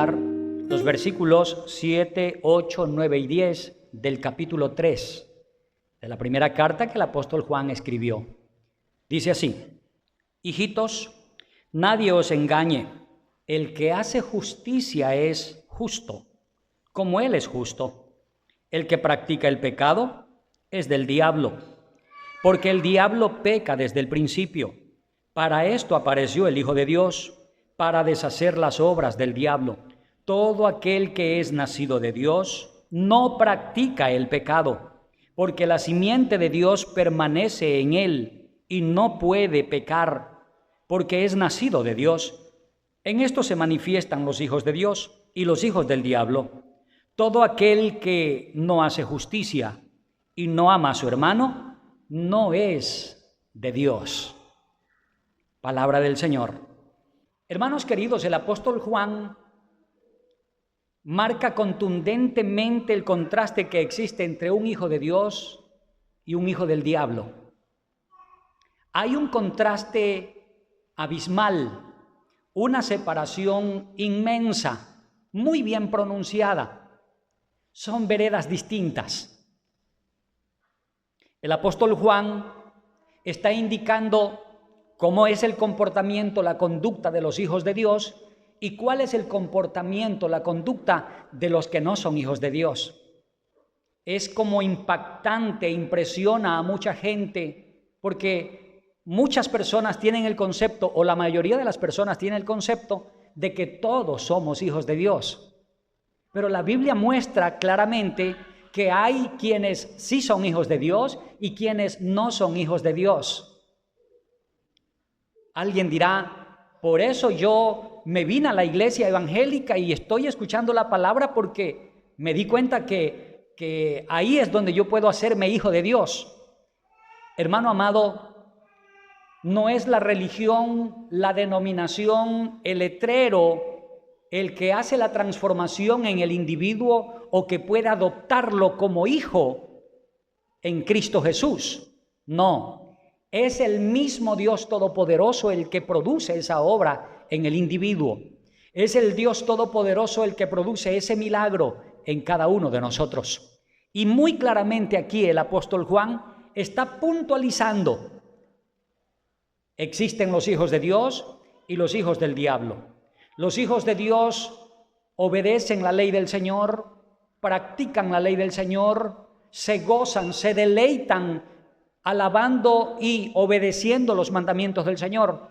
estudiar los versículos 7, 8, 9 y 10 del capítulo 3 de la primera carta que el apóstol Juan escribió. Dice así: hijitos, nadie os engañe, el que hace justicia es justo, como él es justo. El que practica el pecado es del diablo, porque el diablo peca desde el principio. Para esto apareció el Hijo de Dios, para deshacer las obras del diablo. Todo aquel que es nacido de Dios no practica el pecado, porque la simiente de Dios permanece en él y no puede pecar, porque es nacido de Dios. En esto se manifiestan los hijos de Dios y los hijos del diablo. Todo aquel que no hace justicia y no ama a su hermano, no es de Dios. Palabra del Señor. Hermanos queridos, el apóstol Juan marca contundentemente el contraste que existe entre un hijo de Dios y un hijo del diablo. Hay un contraste abismal, una separación inmensa, muy bien pronunciada. Son veredas distintas. El apóstol Juan está indicando cómo es el comportamiento, la conducta de los hijos de Dios y cuál es el comportamiento, la conducta de los que no son hijos de Dios. Es como impactante, impresiona a mucha gente, porque muchas personas tienen el concepto, o la mayoría de las personas tienen el concepto, de que todos somos hijos de Dios. Pero la Biblia muestra claramente que hay quienes sí son hijos de Dios y quienes no son hijos de Dios. Alguien dirá: por eso yo me vine a la iglesia evangélica y estoy escuchando la palabra porque me di cuenta que ahí es donde yo puedo hacerme hijo de Dios. Hermano amado, no es la religión, la denominación, el letrero, el que hace la transformación en el individuo o que puede adoptarlo como hijo en Cristo Jesús. No, es el mismo Dios Todopoderoso el que produce esa obra en el individuo. Es el Dios Todopoderoso el que produce ese milagro en cada uno de nosotros. Y muy claramente aquí el apóstol Juan está puntualizando: existen los hijos de Dios y los hijos del diablo. Los hijos de Dios obedecen la ley del Señor, practican la ley del Señor, se gozan, se deleitan alabando y obedeciendo los mandamientos del Señor.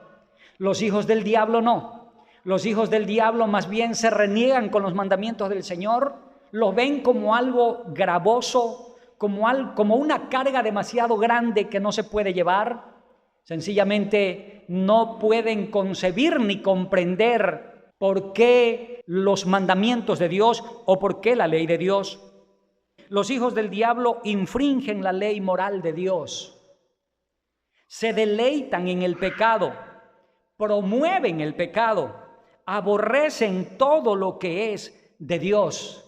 Los hijos del diablo no. Los hijos del diablo más bien se reniegan con los mandamientos del Señor, los ven como algo gravoso, como una carga demasiado grande que no se puede llevar. Sencillamente no pueden concebir ni comprender por qué los mandamientos de Dios o por qué la ley de Dios. Los hijos del diablo infringen la ley moral de Dios, se deleitan en el pecado, promueven el pecado, aborrecen todo lo que es de Dios.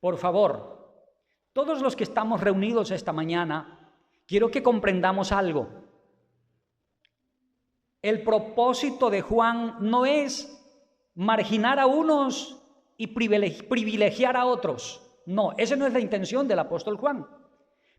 Por favor, todos los que estamos reunidos esta mañana, quiero que comprendamos algo. El propósito de Juan no es marginar a unos y privilegiar a otros. No, esa no es la intención del apóstol Juan.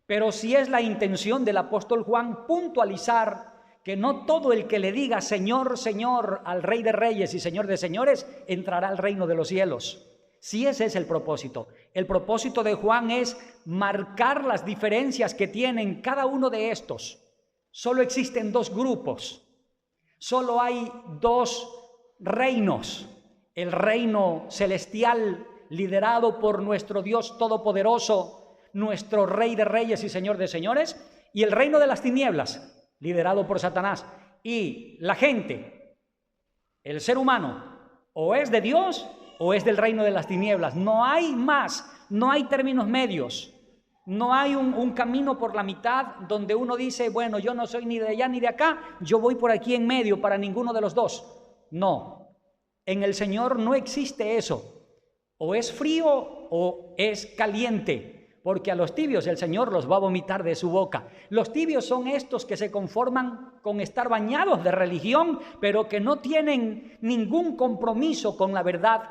Pero sí es la intención del apóstol Juan puntualizar que no todo el que le diga Señor, Señor al Rey de Reyes y Señor de Señores entrará al reino de los cielos. Sí, ese es el propósito. El propósito de Juan es marcar las diferencias que tienen cada uno de estos. Solo existen dos grupos. Solo hay dos reinos: el reino celestial liderado por nuestro Dios Todopoderoso, nuestro Rey de Reyes y Señor de Señores, y el reino de las tinieblas liderado por Satanás. Y la gente, el ser humano, o es de Dios o es del reino de las tinieblas. No hay más, no hay términos medios. No hay un camino por la mitad donde uno dice, bueno, yo no soy ni de allá ni de acá, yo voy por aquí en medio, para ninguno de los dos. No, en el Señor no existe eso. O es frío o es caliente, porque a los tibios el Señor los va a vomitar de su boca. Los tibios son estos que se conforman con estar bañados de religión, pero que no tienen ningún compromiso con la verdad.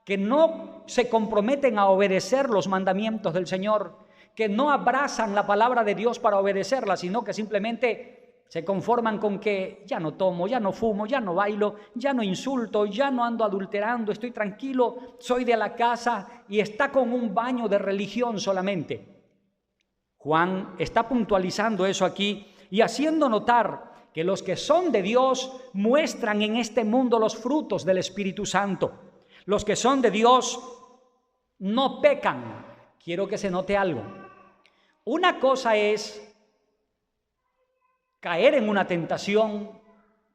que no se comprometen a obedecer los mandamientos del Señor, que no abrazan la palabra de Dios para obedecerla, sino que simplemente se conforman con que ya no tomo, ya no fumo, ya no bailo, ya no insulto, ya no ando adulterando, estoy tranquilo, soy de la casa, y está con un baño de religión solamente. Juan está puntualizando eso aquí y haciendo notar que los que son de Dios muestran en este mundo los frutos del Espíritu Santo. Los que son de Dios no pecan. Quiero que se note algo. Una cosa es caer en una tentación,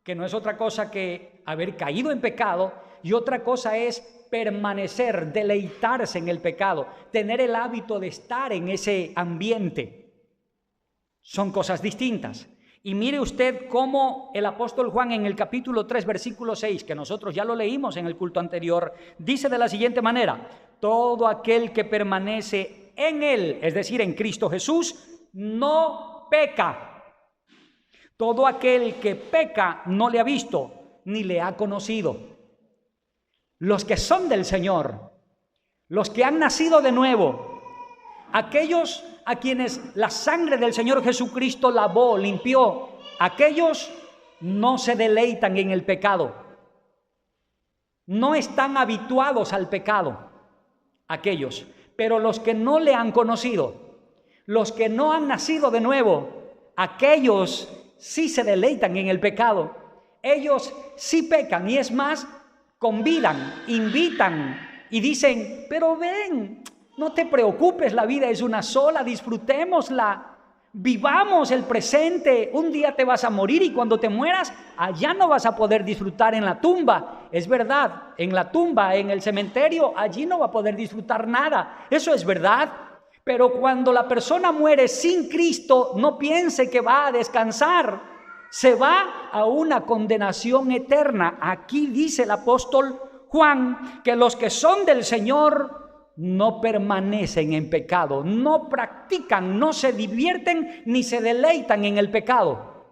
que no es otra cosa que haber caído en pecado, y otra cosa es permanecer, deleitarse en el pecado, tener el hábito de estar en ese ambiente. Son cosas distintas. Y mire usted cómo el apóstol Juan en el capítulo 3, versículo 6, que nosotros ya lo leímos en el culto anterior, dice de la siguiente manera: todo aquel que permanece en él, es decir, en Cristo Jesús, no peca. Todo aquel que peca no le ha visto ni le ha conocido. Los que son del Señor, los que han nacido de nuevo, aquellos a quienes la sangre del Señor Jesucristo lavó, limpió, aquellos no se deleitan en el pecado, no están habituados al pecado, aquellos. Pero los que no le han conocido, los que no han nacido de nuevo, aquellos sí se deleitan en el pecado, ellos sí pecan, y es más, convidan, invitan y dicen: pero ven, no te preocupes, la vida es una sola, disfrutémosla, vivamos el presente, un día te vas a morir y cuando te mueras, allá no vas a poder disfrutar en la tumba. Es verdad, en la tumba, en el cementerio, allí no va a poder disfrutar nada, eso es verdad. Pero cuando la persona muere sin Cristo, no piense que va a descansar, se va a una condenación eterna. Aquí dice el apóstol Juan que los que son del Señor no permanecen en pecado, no practican, no se divierten ni se deleitan en el pecado.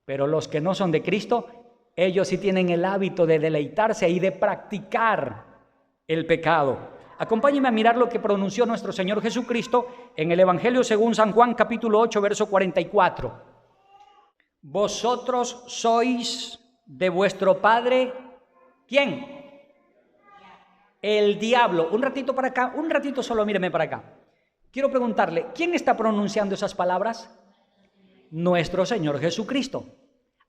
Pero los que no son de Cristo, ellos sí tienen el hábito de deleitarse y de practicar el pecado. Acompáñenme a mirar lo que pronunció nuestro Señor Jesucristo en el Evangelio según San Juan, capítulo 8, verso 44. Vosotros sois de vuestro padre, ¿quién? El diablo. Un ratito para acá, un ratito solo, míreme para acá. Quiero preguntarle, ¿quién está pronunciando esas palabras? Nuestro Señor Jesucristo.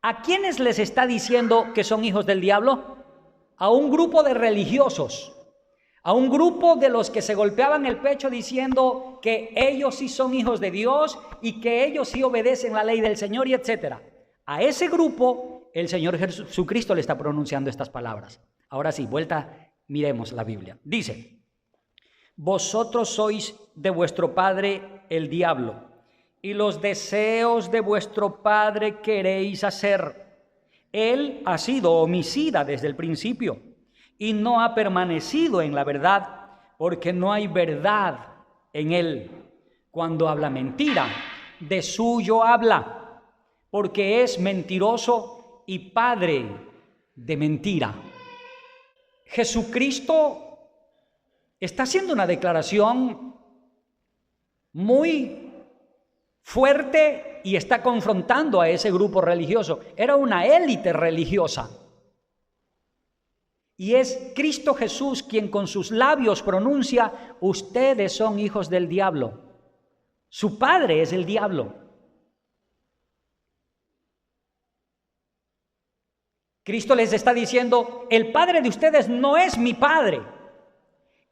¿A quiénes les está diciendo que son hijos del diablo? A un grupo de religiosos, a un grupo de los que se golpeaban el pecho diciendo que ellos sí son hijos de Dios y que ellos sí obedecen la ley del Señor y etcétera. A ese grupo el Señor Jesucristo le está pronunciando estas palabras. Ahora sí, vuelta, miremos la Biblia. Dice: vosotros sois de vuestro padre el diablo, y los deseos de vuestro padre queréis hacer. Él ha sido homicida desde el principio y no ha permanecido en la verdad, porque no hay verdad en él. Cuando habla mentira, de suyo habla, porque es mentiroso y padre de mentira. Jesucristo está haciendo una declaración muy fuerte y está confrontando a ese grupo religioso. Era una élite religiosa. Y es Cristo Jesús quien con sus labios pronuncia: ustedes son hijos del diablo. Su padre es el diablo. Cristo les está diciendo: el padre de ustedes no es mi padre.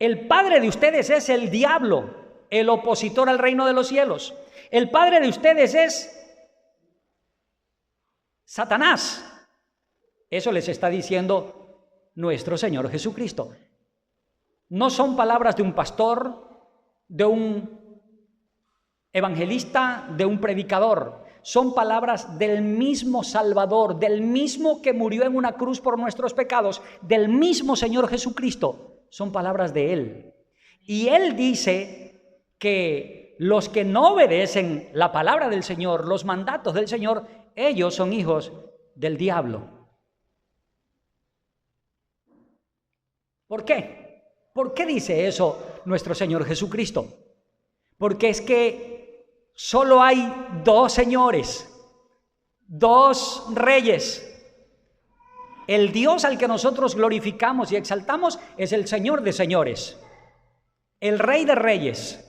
El padre de ustedes es el diablo, el opositor al reino de los cielos. El padre de ustedes es Satanás. Eso les está diciendo nuestro Señor Jesucristo. No son palabras de un pastor, de un evangelista, de un predicador. Son palabras del mismo Salvador, del mismo que murió en una cruz por nuestros pecados, del mismo Señor Jesucristo. Son palabras de Él. Y Él dice que los que no obedecen la palabra del Señor, los mandatos del Señor, ellos son hijos del diablo. ¿Por qué? ¿Por qué dice eso nuestro Señor Jesucristo? Porque es que solo hay dos señores, dos reyes. El Dios al que nosotros glorificamos y exaltamos es el Señor de señores, el Rey de reyes.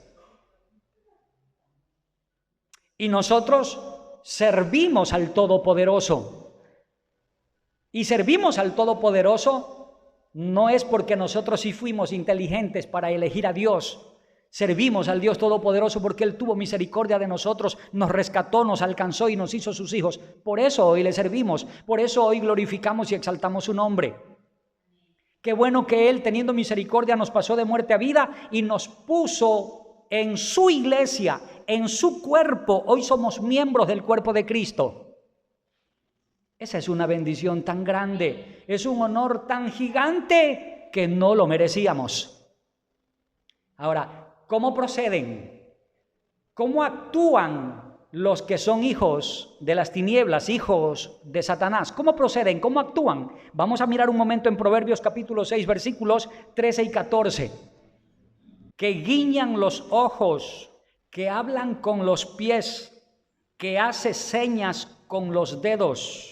Y nosotros servimos al Todopoderoso. Y servimos al Todopoderoso no es porque nosotros sí fuimos inteligentes para elegir a Dios. Servimos al Dios Todopoderoso porque Él tuvo misericordia de nosotros, nos rescató, nos alcanzó y nos hizo sus hijos. Por eso hoy le servimos, por eso hoy glorificamos y exaltamos su nombre. Qué bueno que Él, teniendo misericordia, nos pasó de muerte a vida y nos puso en su iglesia, en su cuerpo. Hoy somos miembros del cuerpo de Cristo. Esa es una bendición tan grande, es un honor tan gigante que no lo merecíamos. Ahora, ¿cómo proceden? ¿Cómo actúan los que son hijos de las tinieblas, hijos de Satanás? ¿Cómo proceden? ¿Cómo actúan? Vamos a mirar un momento en Proverbios capítulo 6, versículos 13 y 14. Que guiñan los ojos, que hablan con los pies, que hace señas con los dedos.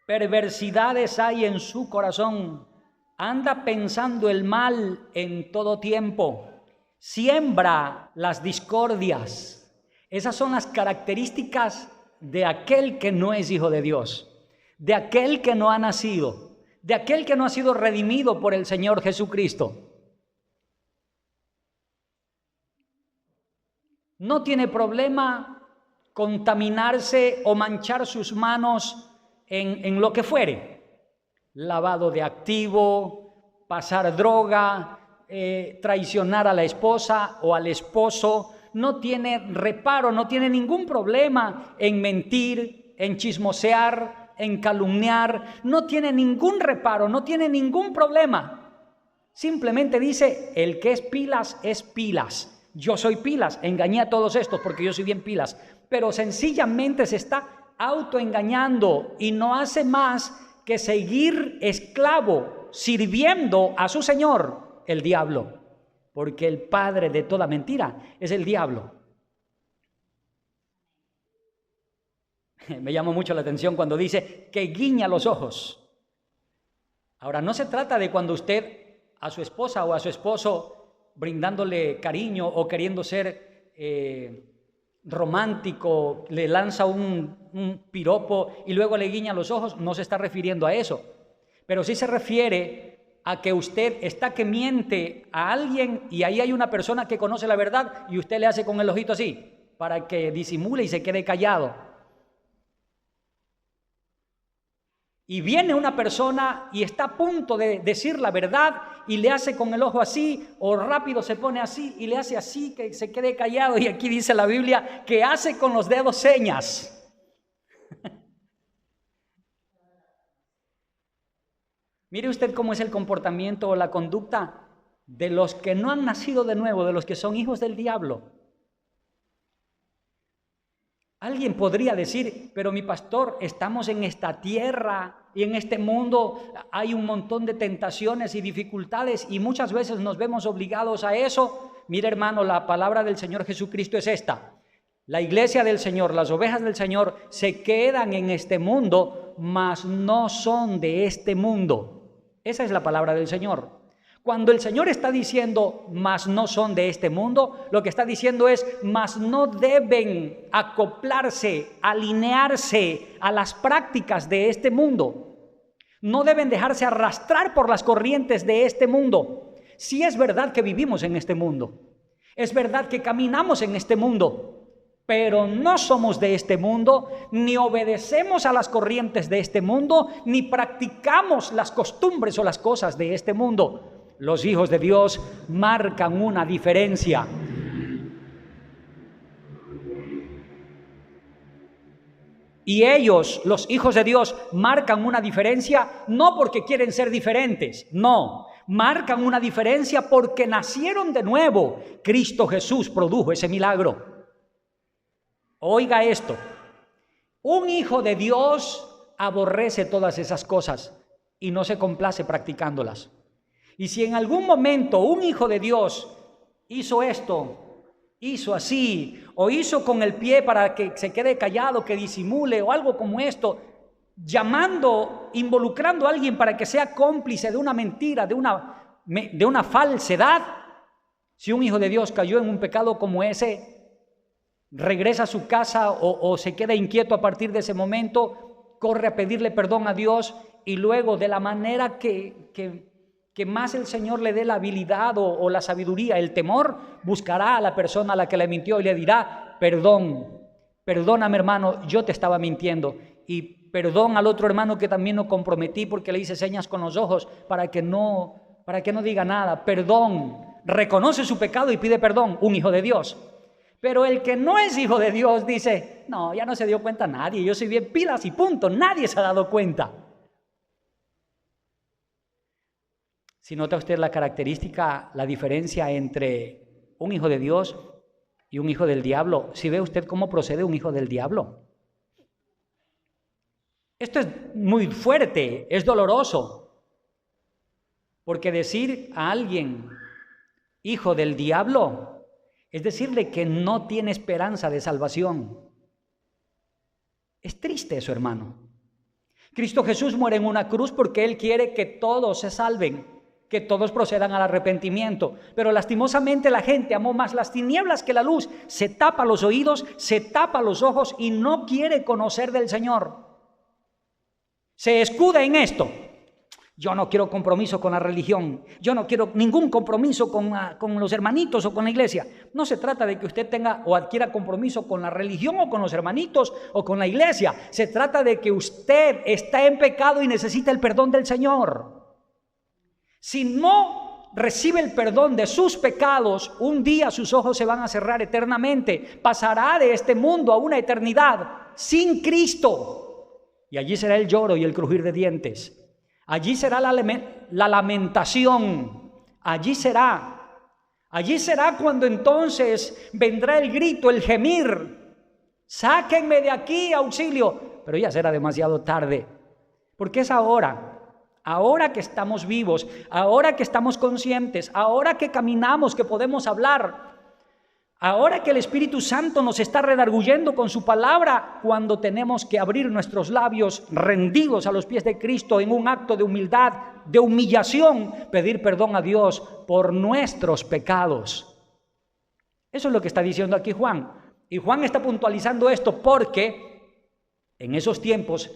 Perversidades hay en su corazón, anda pensando el mal en todo tiempo, siembra las discordias. Esas son las características de aquel que no es hijo de Dios, de aquel que no ha nacido, de aquel que no ha sido redimido por el Señor Jesucristo. No tiene problema contaminarse o manchar sus manos en lo que fuere, lavado de activo, pasar droga, traicionar a la esposa o al esposo. No tiene reparo, no tiene ningún problema en mentir, en chismosear, en calumniar. No tiene ningún reparo, no tiene ningún problema. Simplemente dice, el que es pilas es pilas. Yo soy pilas, engañé a todos estos porque yo soy bien pilas. Pero sencillamente se está autoengañando y no hace más que seguir esclavo, sirviendo a su señor, el diablo, porque el padre de toda mentira es el diablo. Me llamó mucho la atención cuando dice que guiña los ojos. Ahora, no se trata de cuando usted a su esposa o a su esposo brindándole cariño o queriendo ser romántico, le lanza un piropo y luego le guiña los ojos. No se está refiriendo a eso, pero sí se refiere a que usted está que miente a alguien y ahí hay una persona que conoce la verdad y usted le hace con el ojito así para que disimule y se quede callado. Y viene una persona y está a punto de decir la verdad y le hace con el ojo así, o rápido se pone así y le hace así que se quede callado. Y aquí dice la Biblia que hace con los dedos señas. Mire usted cómo es el comportamiento o la conducta de los que no han nacido de nuevo, de los que son hijos del diablo. Alguien podría decir, pero mi pastor, estamos en esta tierra y en este mundo hay un montón de tentaciones y dificultades y muchas veces nos vemos obligados a eso. Mire, hermano, la palabra del Señor Jesucristo es esta. La iglesia del Señor, las ovejas del Señor se quedan en este mundo, mas no son de este mundo. Esa es la palabra del Señor. Cuando el Señor está diciendo, mas no son de este mundo, lo que está diciendo es, mas no deben acoplarse, alinearse a las prácticas de este mundo. No deben dejarse arrastrar por las corrientes de este mundo. Sí es verdad que vivimos en este mundo, es verdad que caminamos en este mundo, pero no somos de este mundo, ni obedecemos a las corrientes de este mundo, ni practicamos las costumbres o las cosas de este mundo. Los hijos de Dios marcan una diferencia. Y ellos, los hijos de Dios, marcan una diferencia no porque quieren ser diferentes, no. Marcan una diferencia porque nacieron de nuevo. Cristo Jesús produjo ese milagro. Oiga esto. Un hijo de Dios aborrece todas esas cosas y no se complace practicándolas. Y si en algún momento un hijo de Dios hizo esto, hizo así, o hizo con el pie para que se quede callado, que disimule, o algo como esto, involucrando a alguien para que sea cómplice de una mentira, de una falsedad, si un hijo de Dios cayó en un pecado como ese, regresa a su casa o se queda inquieto a partir de ese momento, corre a pedirle perdón a Dios y luego de la manera que más el Señor le dé la habilidad o la sabiduría, el temor, buscará a la persona a la que le mintió y le dirá: perdóname hermano, yo te estaba mintiendo, y perdón al otro hermano que también lo comprometí porque le hice señas con los ojos para que no diga nada. Perdón, reconoce su pecado y pide perdón, un hijo de Dios. Pero el que no es hijo de Dios dice: no, ya no se dio cuenta nadie, yo soy bien pilas y punto, nadie se ha dado cuenta. Si nota usted la característica, la diferencia entre un hijo de Dios y un hijo del diablo, si ve usted cómo procede un hijo del diablo. Esto es muy fuerte, es doloroso, porque decir a alguien hijo del diablo es decirle que no tiene esperanza de salvación. Es triste eso, hermano. Cristo Jesús muere en una cruz porque Él quiere que todos se salven, que todos procedan al arrepentimiento. Pero lastimosamente la gente amó más las tinieblas que la luz. Se tapa los oídos, se tapa los ojos y no quiere conocer del Señor. Se escuda en esto: yo no quiero compromiso con la religión, yo no quiero ningún compromiso con los hermanitos o con la iglesia. No se trata de que usted tenga o adquiera compromiso con la religión o con los hermanitos o con la iglesia. Se trata de que usted está en pecado y necesita el perdón del Señor. Si no recibe el perdón de sus pecados, un día sus ojos se van a cerrar eternamente. Pasará de este mundo a una eternidad sin Cristo. Y allí será el lloro y el crujir de dientes. Allí será la lamentación. Allí será cuando entonces vendrá el grito, el gemir: sáquenme de aquí, auxilio. Pero ya será demasiado tarde, porque es ahora que estamos vivos, ahora que estamos conscientes, ahora que caminamos, que podemos hablar, ahora que el Espíritu Santo nos está redarguyendo con su palabra, cuando tenemos que abrir nuestros labios rendidos a los pies de Cristo en un acto de humildad, de humillación, pedir perdón a Dios por nuestros pecados. Eso es lo que está diciendo aquí Juan. Y Juan está puntualizando esto porque en esos tiempos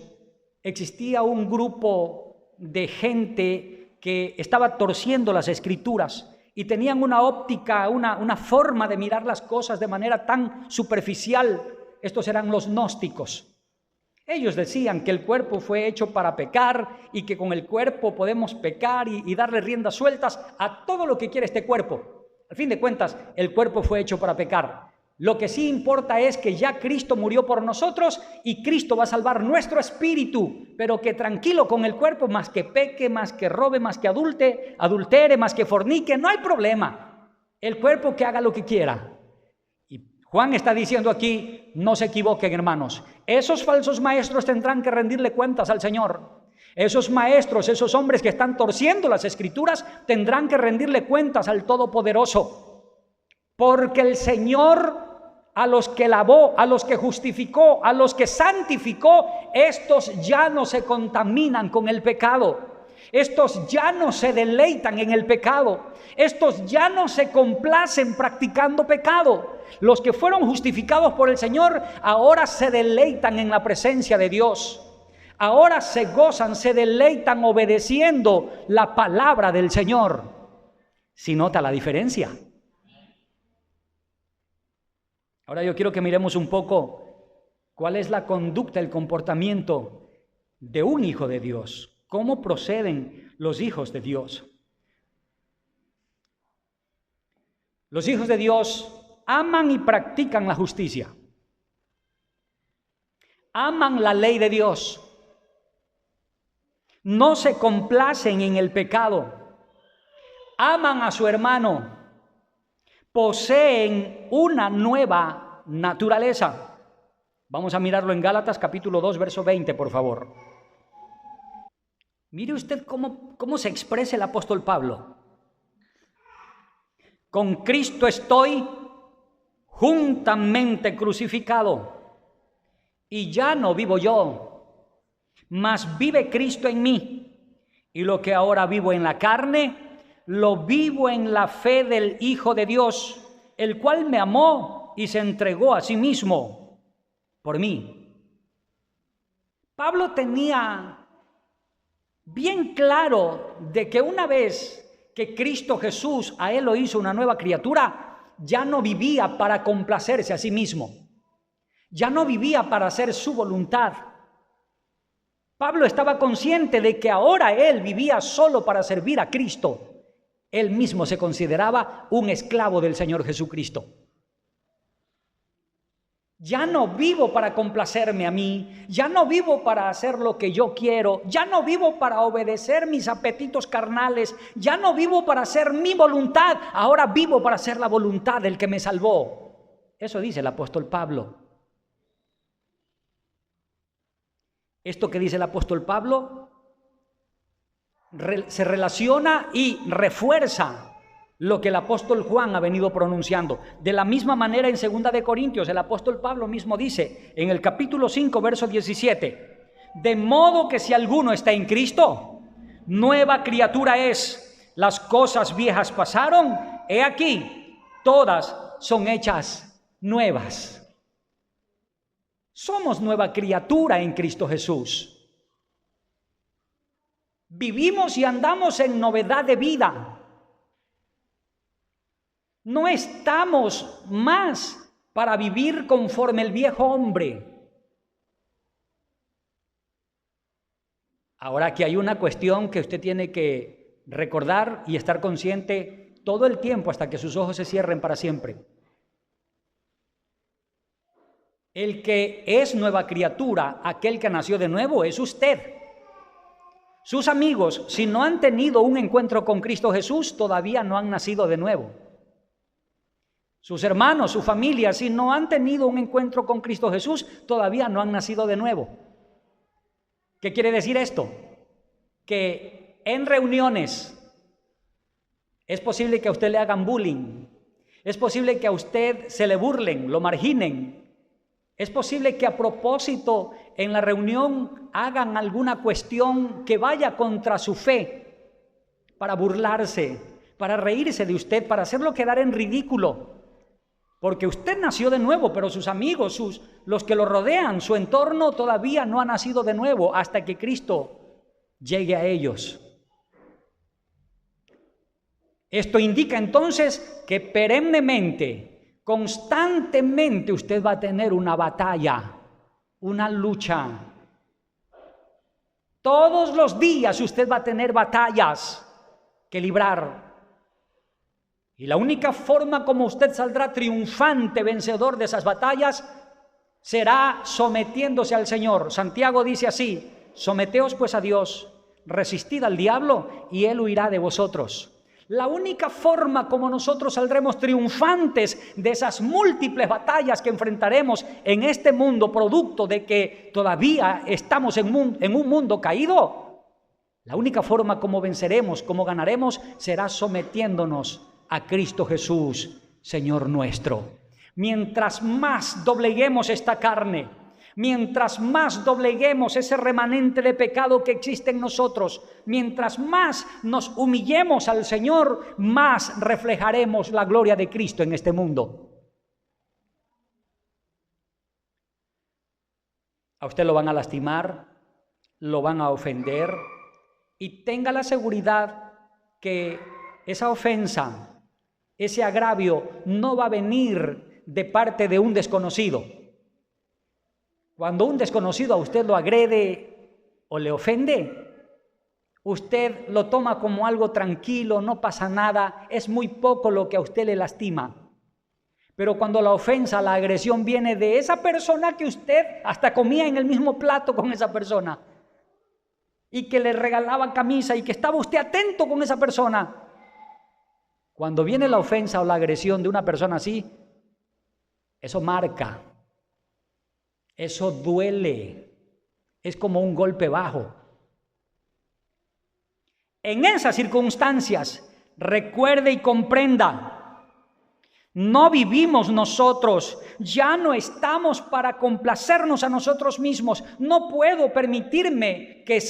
existía un grupo de gente que estaba torciendo las Escrituras y tenían una óptica, una forma de mirar las cosas de manera tan superficial. Estos eran los gnósticos. Ellos decían que el cuerpo fue hecho para pecar y que con el cuerpo podemos pecar y darle riendas sueltas a todo lo que quiere este cuerpo. Al fin de cuentas, el cuerpo fue hecho para pecar. Lo que sí importa es que ya Cristo murió por nosotros y Cristo va a salvar nuestro espíritu, pero que tranquilo con el cuerpo, más que peque, más que robe, más que adultere, más que fornique, no hay problema. El cuerpo que haga lo que quiera. Y Juan está diciendo aquí: no se equivoquen, hermanos. Esos falsos maestros tendrán que rendirle cuentas al Señor. Esos maestros, esos hombres que están torciendo las Escrituras, tendrán que rendirle cuentas al Todopoderoso. Porque el Señor, a los que lavó, a los que justificó, a los que santificó, estos ya no se contaminan con el pecado. Estos ya no se deleitan en el pecado. Estos ya no se complacen practicando pecado. Los que fueron justificados por el Señor ahora se deleitan en la presencia de Dios. Ahora se gozan, se deleitan obedeciendo la palabra del Señor. ¿Sí nota la diferencia? Ahora yo quiero que miremos un poco cuál es la conducta, el comportamiento de un hijo de Dios. ¿Cómo proceden los hijos de Dios? Los hijos de Dios aman y practican la justicia. Aman la ley de Dios. No se complacen en el pecado. Aman a su hermano. Poseen una nueva naturaleza. Vamos a mirarlo en Gálatas capítulo 2, verso 20, por favor. Mire usted cómo se expresa el apóstol Pablo. Con Cristo estoy juntamente crucificado, y ya no vivo yo, mas vive Cristo en mí, y lo que ahora vivo en la carne, lo vivo en la fe del Hijo de Dios, el cual me amó y se entregó a sí mismo por mí. Pablo tenía bien claro de que una vez que Cristo Jesús a él lo hizo una nueva criatura, ya no vivía para complacerse a sí mismo, ya no vivía para hacer su voluntad. Pablo estaba consciente de que ahora él vivía solo para servir a Cristo. Él mismo se consideraba un esclavo del Señor Jesucristo. Ya no vivo para complacerme a mí, ya no vivo para hacer lo que yo quiero, ya no vivo para obedecer mis apetitos carnales, ya no vivo para hacer mi voluntad, ahora vivo para hacer la voluntad del que me salvó. Eso dice el apóstol Pablo. Esto que dice el apóstol Pablo se relaciona y refuerza lo que el apóstol Juan ha venido pronunciando. De la misma manera, en 2 de Corintios, el apóstol Pablo mismo dice, en el capítulo 5, verso 17, de modo que si alguno está en Cristo, nueva criatura es. Las cosas viejas pasaron, he aquí, todas son hechas nuevas. Somos nueva criatura en Cristo Jesús. Vivimos y andamos en novedad de vida. No estamos más para vivir conforme el viejo hombre. Ahora aquí hay una cuestión que usted tiene que recordar y estar consciente todo el tiempo hasta que sus ojos se cierren para siempre. El que es nueva criatura, aquel que nació de nuevo, es usted. Sus amigos, si no han tenido un encuentro con Cristo Jesús, todavía no han nacido de nuevo. Sus hermanos, su familia, si no han tenido un encuentro con Cristo Jesús, todavía no han nacido de nuevo. ¿Qué quiere decir esto? Que en reuniones es posible que a usted le hagan bullying, es posible que a usted se le burlen, lo marginen, es posible que a propósito en la reunión hagan alguna cuestión que vaya contra su fe, para burlarse, para reírse de usted, para hacerlo quedar en ridículo. Porque usted nació de nuevo, pero sus amigos, los que lo rodean, su entorno todavía no ha nacido de nuevo hasta que Cristo llegue a ellos. Esto indica entonces que perennemente, constantemente usted va a tener una batalla, una lucha. Todos los días usted va a tener batallas que librar. Y la única forma como usted saldrá triunfante, vencedor de esas batallas, será sometiéndose al Señor. Santiago dice así: someteos pues a Dios, resistid al diablo y él huirá de vosotros. La única forma como nosotros saldremos triunfantes de esas múltiples batallas que enfrentaremos en este mundo, producto de que todavía estamos en un mundo caído, la única forma como venceremos, como ganaremos, será sometiéndonos a Cristo Jesús, Señor nuestro. Mientras más dobleguemos esta carne, mientras más dobleguemos ese remanente de pecado que existe en nosotros, mientras más nos humillemos al Señor, más reflejaremos la gloria de Cristo en este mundo. A usted lo van a lastimar, lo van a ofender, y tenga la seguridad que esa ofensa, ese agravio no va a venir de parte de un desconocido. Cuando un desconocido a usted lo agrede o le ofende, usted lo toma como algo tranquilo, no pasa nada, es muy poco lo que a usted le lastima. Pero cuando la ofensa, la agresión viene de esa persona que usted hasta comía en el mismo plato con esa persona, y que le regalaba camisa y que estaba usted atento con esa persona, cuando viene la ofensa o la agresión de una persona así, eso marca, eso duele, es como un golpe bajo. en esas circunstancias, recuerde y comprenda, no vivimos nosotros, ya no estamos para complacernos a nosotros mismos. No puedo permitirme que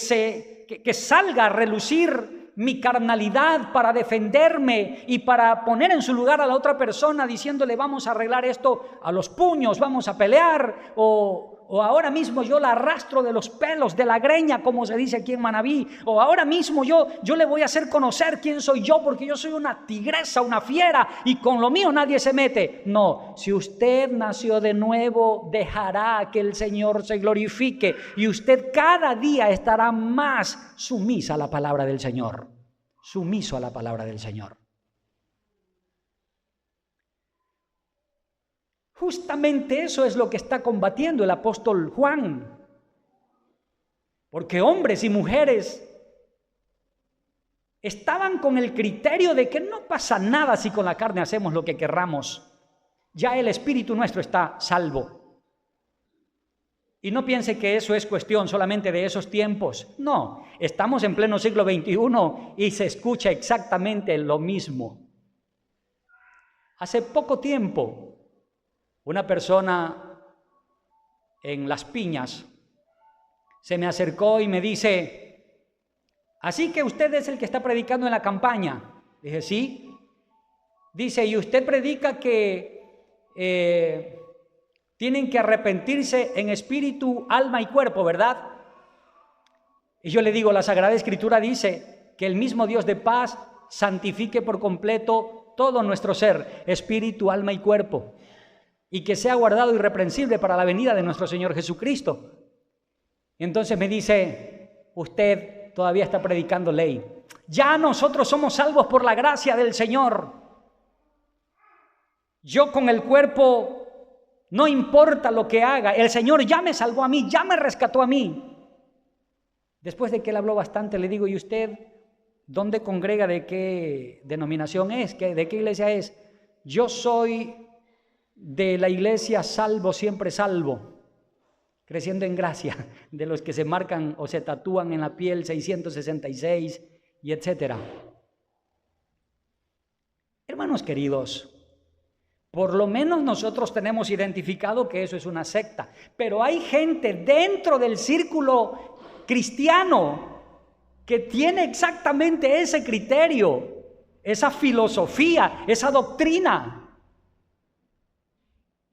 salga a relucir mi carnalidad para defenderme y para poner en su lugar a la otra persona diciéndole vamos a arreglar esto a los puños, vamos a pelear, o ahora mismo yo la arrastro de los pelos, de la greña, como se dice aquí en Manabí, o ahora mismo yo le voy a hacer conocer quién soy yo, porque yo soy una tigresa, una fiera, y con lo mío nadie se mete. No, si usted nació de nuevo, dejará que el Señor se glorifique, y usted cada día estará más sumisa a la palabra del Señor, sumiso a la palabra del Señor. Justamente eso es lo que está combatiendo el apóstol Juan. Porque hombres y mujeres estaban con el criterio de que no pasa nada si con la carne hacemos lo que querramos. Ya el espíritu nuestro está salvo. Y no piense que eso es cuestión solamente de esos tiempos. No, estamos en pleno siglo XXI y se escucha exactamente lo mismo. Hace poco tiempo, una persona en Las Piñas se me acercó y me dice, así que usted es el que está predicando en la campaña. Dije, sí. Dice, y usted predica que tienen que arrepentirse en espíritu, alma y cuerpo, ¿verdad? Y yo le digo, la Sagrada Escritura dice que el mismo Dios de paz santifique por completo todo nuestro ser, espíritu, alma y cuerpo, y que sea guardado irreprensible para la venida de nuestro Señor Jesucristo. Y entonces me dice, usted todavía está predicando ley. Ya nosotros somos salvos por la gracia del Señor. Yo con el cuerpo, no importa lo que haga, el Señor ya me salvó a mí, ya me rescató a mí. Después de que él habló bastante, le digo, ¿y usted dónde congrega? ¿De qué denominación es? ¿De qué iglesia es? Yo soy de la iglesia Salvo Siempre Salvo, creciendo en gracia, de los que se marcan o se tatúan en la piel 666 y etcétera. Hermanos queridos, por lo menos nosotros tenemos identificado que eso es una secta, pero hay gente dentro del círculo cristiano que tiene exactamente ese criterio, esa filosofía, esa doctrina.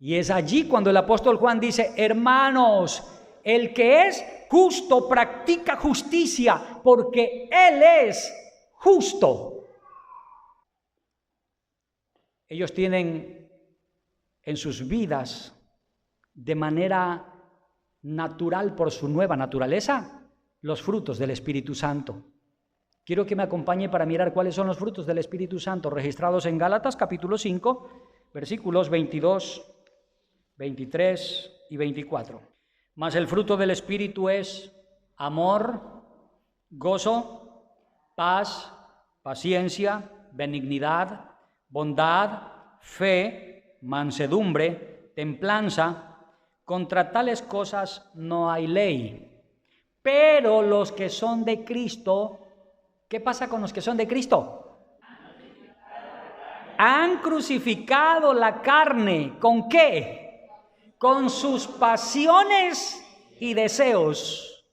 Y es allí cuando el apóstol Juan dice, hermanos, el que es justo practica justicia, porque Él es justo. Ellos tienen en sus vidas, de manera natural por su nueva naturaleza, los frutos del Espíritu Santo. Quiero que me acompañe para mirar cuáles son los frutos del Espíritu Santo registrados en Gálatas capítulo 5, versículos 22, 23 y 24. Mas el fruto del Espíritu es amor, gozo, paz, paciencia, benignidad, bondad, fe, mansedumbre, templanza. Contra tales cosas no hay ley. Pero los que son de Cristo, ¿qué pasa con los que son de Cristo? Han crucificado la carne. ¿Con qué? Con sus pasiones y deseos.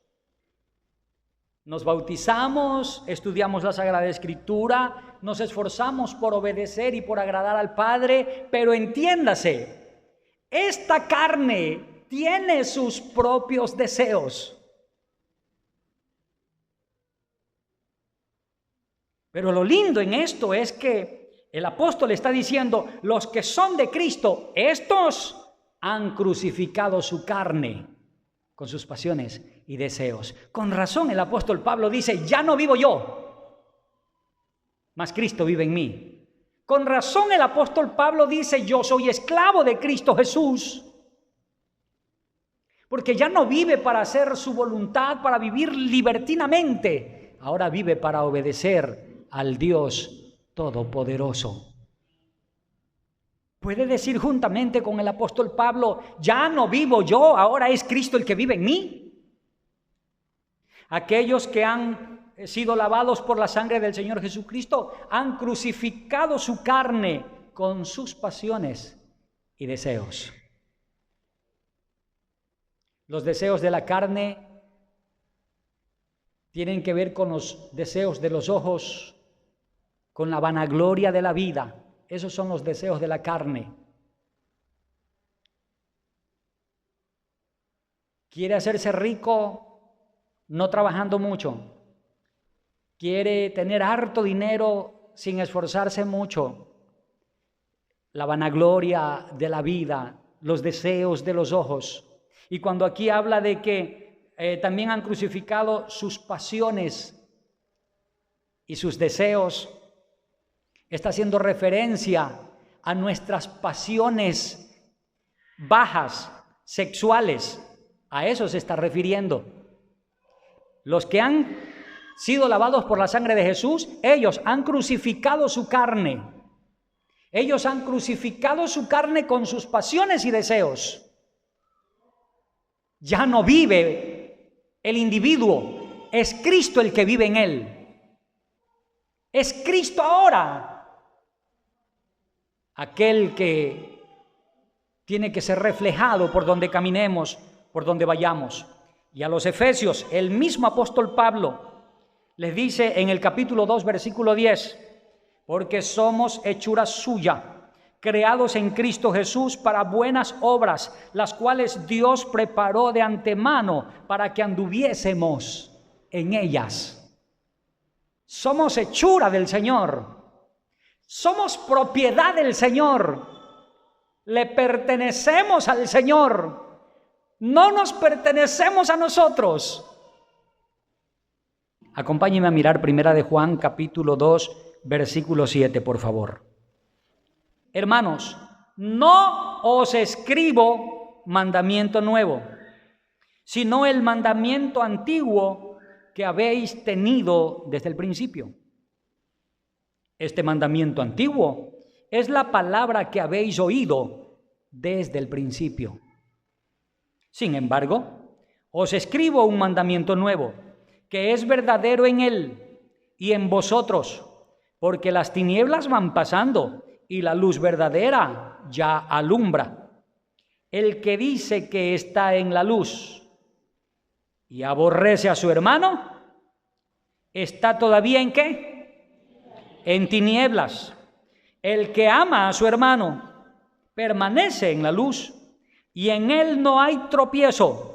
Nos bautizamos, estudiamos la Sagrada Escritura, nos esforzamos por obedecer y por agradar al Padre, pero entiéndase, esta carne tiene sus propios deseos. Pero lo lindo en esto es que el apóstol está diciendo, los que son de Cristo, estos han crucificado su carne con sus pasiones y deseos. Con razón el apóstol Pablo dice, ya no vivo yo, mas Cristo vive en mí. Con razón el apóstol Pablo dice, yo soy esclavo de Cristo Jesús. Porque ya no vive para hacer su voluntad, para vivir libertinamente. Ahora vive para obedecer al Dios Todopoderoso. Puede decir juntamente con el apóstol Pablo, ya no vivo yo, ahora es Cristo el que vive en mí. Aquellos que han sido lavados por la sangre del Señor Jesucristo, han crucificado su carne con sus pasiones y deseos. Los deseos de la carne tienen que ver con los deseos de los ojos, con la vanagloria de la vida. Esos son los deseos de la carne. Quiere hacerse rico no trabajando mucho. Quiere tener harto dinero sin esforzarse mucho. La vanagloria de la vida, los deseos de los ojos. Y cuando aquí habla de que también han crucificado sus pasiones y sus deseos, está haciendo referencia a nuestras pasiones bajas, sexuales. A eso se está refiriendo. Los que han sido lavados por la sangre de Jesús, ellos han crucificado su carne. Ellos han crucificado su carne con sus pasiones y deseos. Ya no vive el individuo, es Cristo el que vive en él. Es Cristo ahora aquel que tiene que ser reflejado por donde caminemos, por donde vayamos. Y a los Efesios, el mismo apóstol Pablo les dice en el capítulo 2, versículo 10, porque somos hechura suya, creados en Cristo Jesús para buenas obras, las cuales Dios preparó de antemano para que anduviésemos en ellas. Somos hechura del Señor, somos propiedad del Señor, le pertenecemos al Señor, no nos pertenecemos a nosotros. Acompáñenme a mirar Primera de Juan, capítulo 2, versículo 7, por favor. Hermanos, no os escribo mandamiento nuevo, sino el mandamiento antiguo que habéis tenido desde el principio. Este mandamiento antiguo es la palabra que habéis oído desde el principio. Sin embargo, os escribo un mandamiento nuevo, que es verdadero en él y en vosotros, porque las tinieblas van pasando y la luz verdadera ya alumbra. El que dice que está en la luz y aborrece a su hermano, ¿está todavía en qué? En tinieblas. El que ama a su hermano permanece en la luz y en él no hay tropiezo.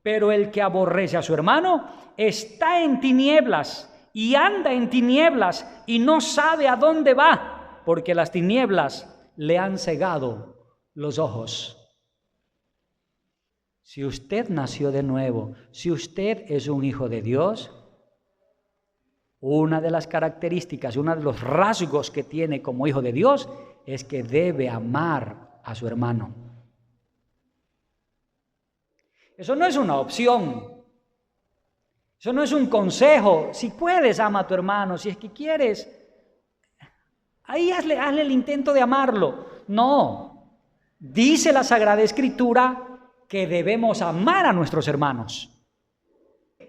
Pero el que aborrece a su hermano está en tinieblas y anda en tinieblas y no sabe a dónde va, porque las tinieblas le han cegado los ojos. Si usted nació de nuevo, si usted es un hijo de Dios, una de las características, uno de los rasgos que tiene como hijo de Dios es que debe amar a su hermano. Eso no es una opción. Eso no es un consejo. Si puedes, ama a tu hermano. Si es que quieres, ahí hazle el intento de amarlo. No. Dice la Sagrada Escritura que debemos amar a nuestros hermanos.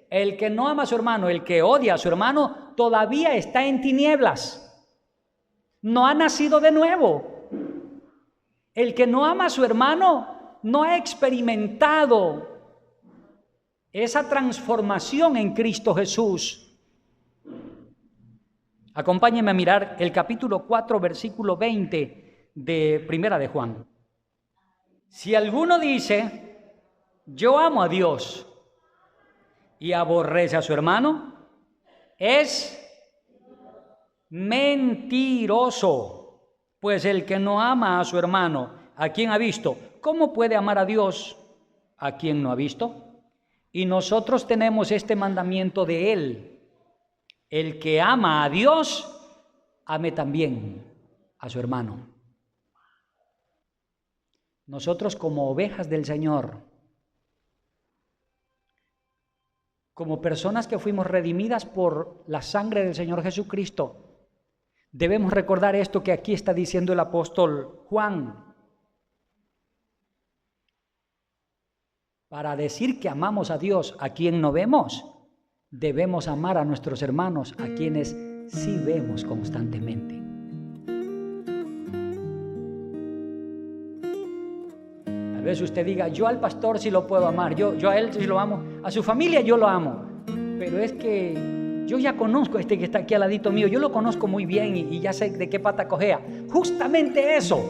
El que no ama a su hermano, el que odia a su hermano, todavía está en tinieblas. No ha nacido de nuevo. El que no ama a su hermano no ha experimentado esa transformación en Cristo Jesús. Acompáñenme a mirar el capítulo 4, versículo 20 de Primera de Juan. Si alguno dice, yo amo a Dios y aborrece a su hermano, es mentiroso. Pues el que no ama a su hermano, ¿a quien ha visto? ¿Cómo puede amar a Dios a quien no ha visto? Y nosotros tenemos este mandamiento de Él. El que ama a Dios, ame también a su hermano. Nosotros como ovejas del Señor, como personas que fuimos redimidas por la sangre del Señor Jesucristo, debemos recordar esto que aquí está diciendo el apóstol Juan. Para decir que amamos a Dios, ¿a quien no vemos? debemos amar a nuestros hermanos, a quienes sí vemos constantemente. Tal vez usted diga, yo al pastor sí lo puedo amar, yo a él sí lo amo, a su familia yo lo amo, pero es que yo ya conozco a este que está aquí al ladito mío, yo lo conozco muy bien y ya sé de qué pata cojea. Justamente eso,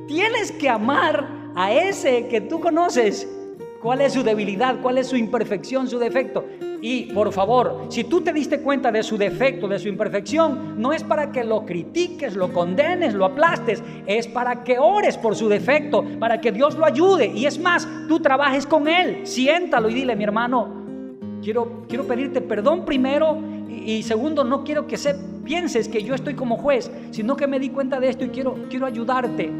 tienes que amar a ese que tú conoces. ¿Cuál es su debilidad? ¿Cuál es su imperfección, su defecto? Y por favor, si tú te diste cuenta de su defecto, de su imperfección, no es para que lo critiques, lo condenes, lo aplastes, es para que ores por su defecto, para que Dios lo ayude. Y es más, tú trabajes con él, siéntalo y dile, mi hermano, quiero pedirte perdón primero y segundo, no quiero que pienses que yo estoy como juez, sino que me di cuenta de esto y quiero ayudarte,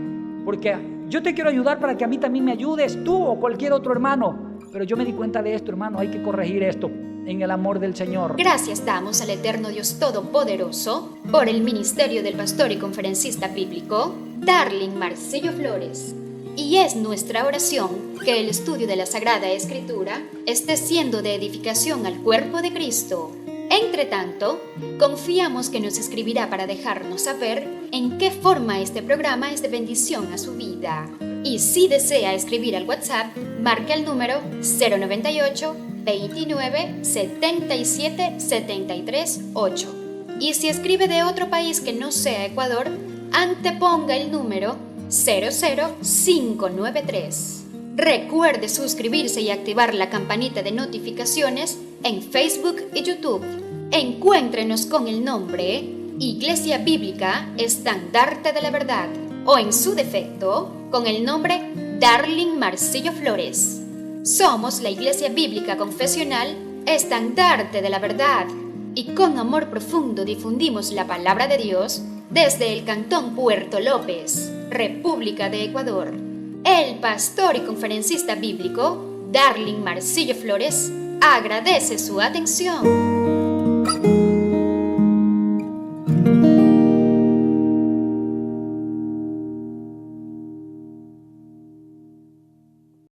porque yo te quiero ayudar para que a mí también me ayudes, tú o cualquier otro hermano. Pero yo me di cuenta de esto, hermano, hay que corregir esto en el amor del Señor. Gracias damos al eterno Dios Todopoderoso por el ministerio del pastor y conferencista bíblico Darling Marcillo Flores. Y es nuestra oración que el estudio de la Sagrada Escritura esté siendo de edificación al cuerpo de Cristo. Entre tanto, confiamos que nos escribirá para dejarnos saber en qué forma este programa es de bendición a su vida. Y si desea escribir al WhatsApp, marque el número 098 29 77 73 8. Y si escribe de otro país que no sea Ecuador, anteponga el número 00593. Recuerde suscribirse y activar la campanita de notificaciones en Facebook y YouTube. Encuéntrenos con el nombre Iglesia Bíblica Estandarte de la Verdad o en su defecto con el nombre Darling Marcillo Flores. Somos la Iglesia Bíblica Confesional Estandarte de la Verdad y con amor profundo difundimos la palabra de Dios desde el Cantón Puerto López, República de Ecuador. El pastor y conferencista bíblico Darling Marcillo Flores agradece su atención.